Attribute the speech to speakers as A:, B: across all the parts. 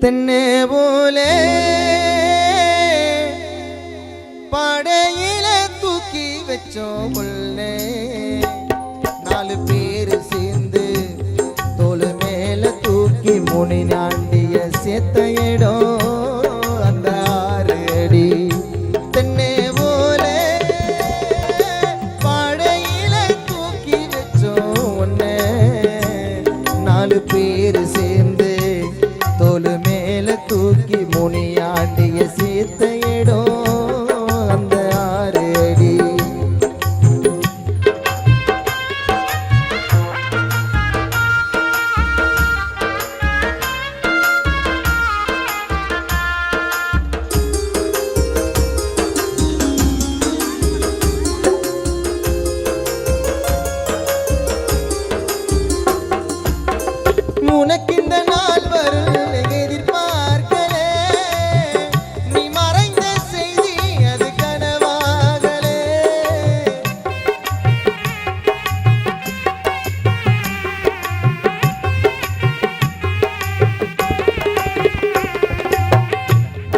A: தென்னே போலே படையில தூக்கி வச்சோம் முள்ளே 4 பேர் சேர்ந்து தோல் மேல தூக்கி முனிநாண்டிய சேர்த்த இடம் அந்த 6 அடி. தென்னே போலே படையில தூக்கி வச்சோம் ஒன்னே 4 பேர் சேர்ந்து தோல் மேல தூக்கி முனியாண்டிய சேர்த்த இடம் அந்த 6 அடி. உனக்கு இந்த நாள் வரும் எதிர்பார்க்கலே, நீ மறைந்த செய்தி அது கனவாகலே.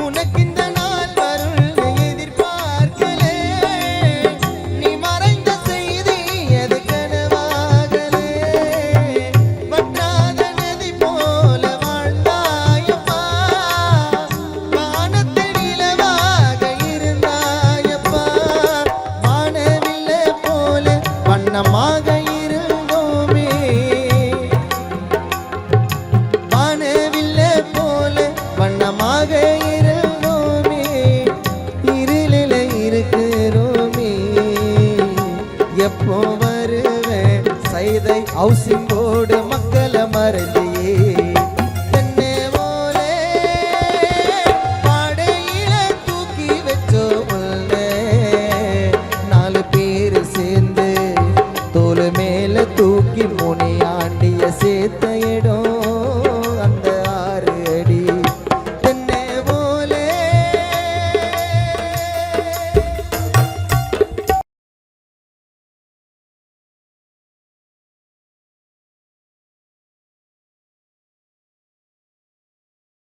A: உனக்கு இந்த நாள் வரும் எதிர்பார்க்கலே, நீ மறைந்த செய்தி அது கனவாகலே. வற்றாத நதி போல வாழ்ந்தாயப்பா, வானத்தில் நிலவாக இருந்தாயப்பா. வானவில்லை போல வண்ணமாக இருந்தோமே, வானவில்லை போல வண்ணமாக இருந்தோமே. இருளில இருக்கிறோமே, எப்போ வருவேன் சைதை ஹவுசிங் போர்டு மக்களை மறைந்து